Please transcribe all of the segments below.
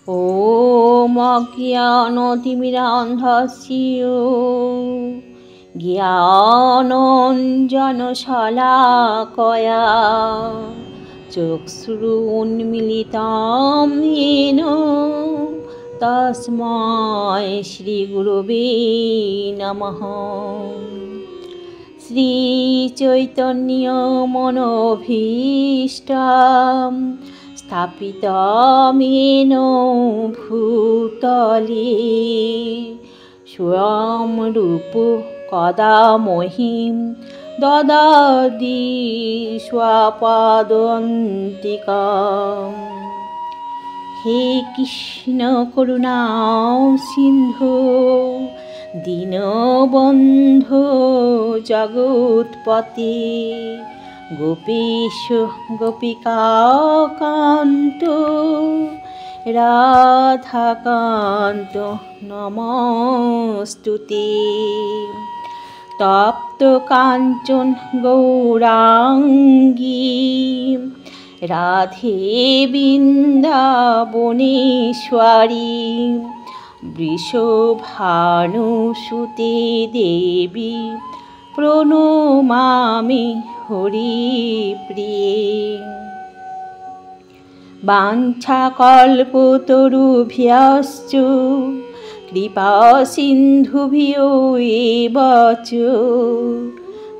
ॐ अज्ञानतिमिरान्धस्य ज्ञानाञ्जनशलाकया चक्षुरुन्मीलितं येन तस्मै श्रीगुरवे नमः। श्रीचैतन्यमनोभीष्टं स्थापितं येन भूतले स्वयं रूप कदा मह्यं ददाति स्वपदान्तिकम्। हे कृष्ण करुणा सिन्धु दीनबन्धो जगत्पते गोपेश गोपिकान्त राधाकान्त नमोस्तुते। तप्त काञ्चन गौराङ्गी राधे वृन्दावनेश्वरी वृषभानुसुते देवी प्रणमामि हरिप्रिये। वाञ्छाकल्पतरुभ्यश्च कृपासिन्धुभ्यो एव च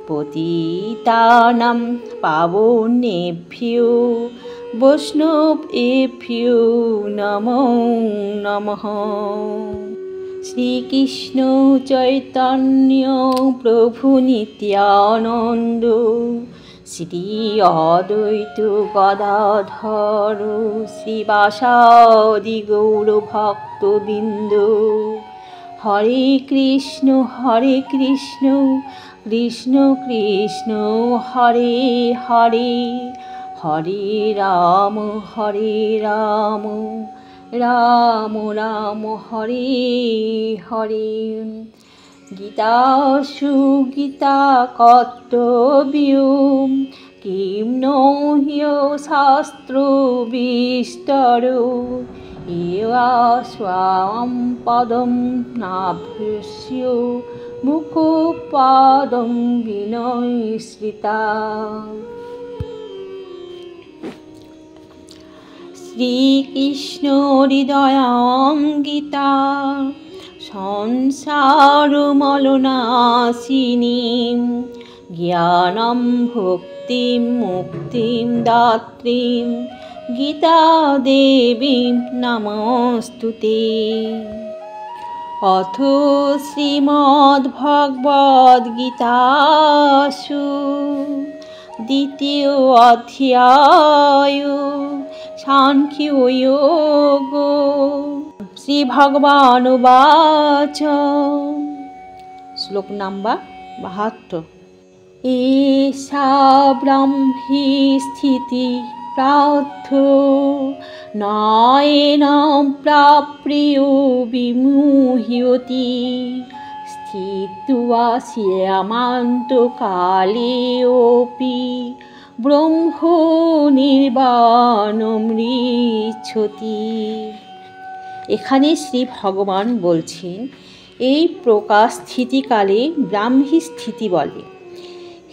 पतितानां पावनेभ्यो वैष्णवेभ्यो नमो नमः। श्रीकृष्ण चैतन्य प्रभु नित्यानन्द श्री अद्वैत गदाधर श्रीवासादि गौरभक्तबिन्द। हरे कृष्ण कृष्ण कृष्ण हरे हरे हरे राम राम राम हरे हरे। गीतासु गीता कर्तव्यं किं नो ह्यशास्त्रो विस्तरो एवास्वां पदं नाभ्यस्य मुखपादं विनश्रिता। श्रीकृष्ण हृदयाङ्गिता संसारमलनाशिनीं ज्ञानं भक्तिं मुक्तिं दात्रीं गीतादेवीं नमोस्तुते। अथ श्रीमद्भगवद्गीतासु द्वितीय अध्याय सांख्ययोगो। श्रीभगवानुवाच श्लोक नंबर 72। एषा ब्रह्मी स्थिति प्रार्थो नायेन प्राप्यो विमुह्यति स्थित्वा स्यामान्तकालेऽपि ब्रह्मो নির্বাণমৃচ্ছতি। এখানে শ্রী ভগবান বলছেন এই প্রকাশ স্থিতিকালে ব্রাহ্মী স্থিতি বলে।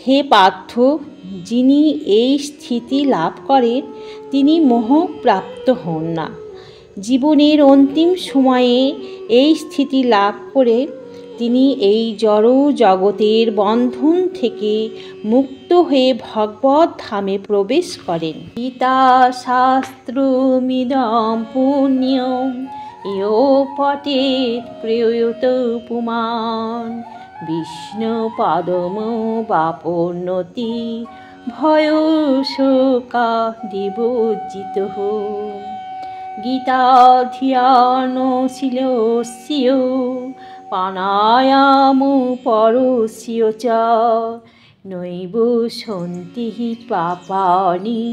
হে পার্থ, যিনি এই স্থিতি লাভ করেন তিনি মোহপ্রাপ্ত হন না। জীবনের অন্তিম সময়ে এই স্থিতি লাভ করে তিনি এই জড় জগতের বন্ধন থেকে মুক্ত হয়ে ভগবত ধামে প্রবেশ করেন। গীতা শাস্ত্রমিদং পুণ্যম ইয়ো পঠেৎ প্রেয়তো পুমাन् বিষ্ণুপদমবাপ্নोति ভয়শোকাদিবর্জিতঃ। গীতাধ্যয়নশীলস্য প্রাণায়ামপরস্য চ নৈব সন্তি পাপানি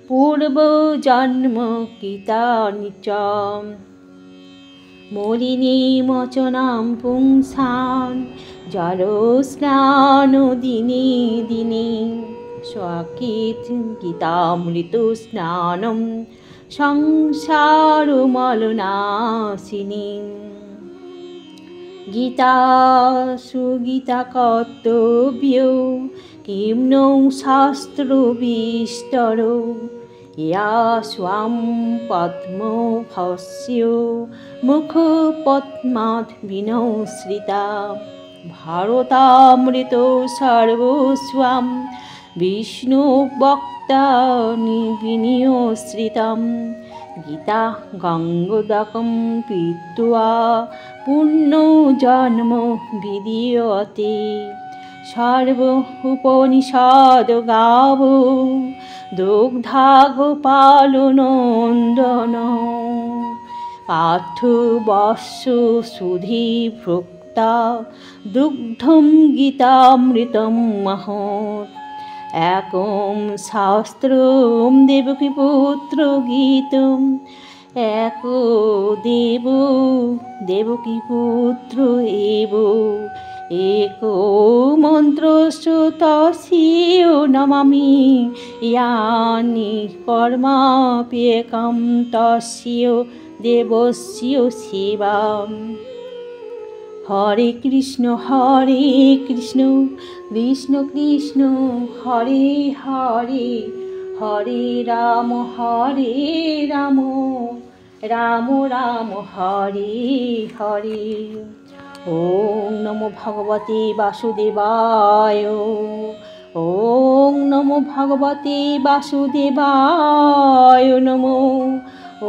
পূর্বজন্মকৃতানি চ। মলিনীমোচনাं পুংসাं জলস্নানো দিনে দিনে স্বকীর্তি গীতামৃতস্নাनं সংসারমলনাশিনী। গীতা সুগীতা কর্তব্য কিং নো শাস্ত্রবিস্তর, ইয়া স্বাম পদ্মভস্য মুখপদ্মাৎ বিনশ্রিতা। ভারতামৃত সর্বস্বম বিষ্ণুবক্তানি বিনিশ্রিতম। গীতা গঙ্গোদকং পীত্বা পুণ্যজন্ম বিদীয়তে। সর্ব উপনিষদ গাব দুগ্ধা গোপালনন্দন, পার্থ বস্য সুধী ভোক্তা দুগ্ধম গীতামৃতম মহৎ। একম শাস্ত্রম দেবকীপুত্র গীতম, এক দেব দেবকীপুত্র এব, এক মন্ত্রস্য তস্য নমামি। ইয়ানি কর্মাপ্যেকং তস্য দেবস্য সেবাম। হরে কৃষ্ণ কৃষ্ণ কৃষ্ণ হরে হরে, হরে রাম রাম রাম হরে হরে। ওম নমো ভগবতে বাসুদেবায়, ওম নমো ভগবতে বাসুদেবায় নমো,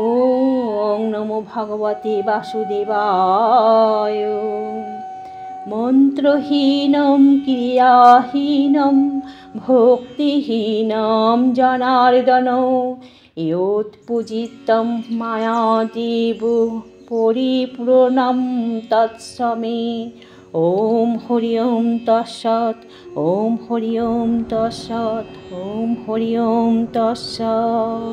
ওম নমো ভগবতে বাসুদেবায়। মন্ত্রহীনম ক্রিয়াহীনম ভক্তিহীনম জনার্দন, ইয়ৎপূজিতম মায়া দেব পরিপূর্ণম তৎসমে। ওম হরি ওম তৎসৎ, ওম হরি ওম তৎসৎ, ওম হরি ওম তৎসৎ।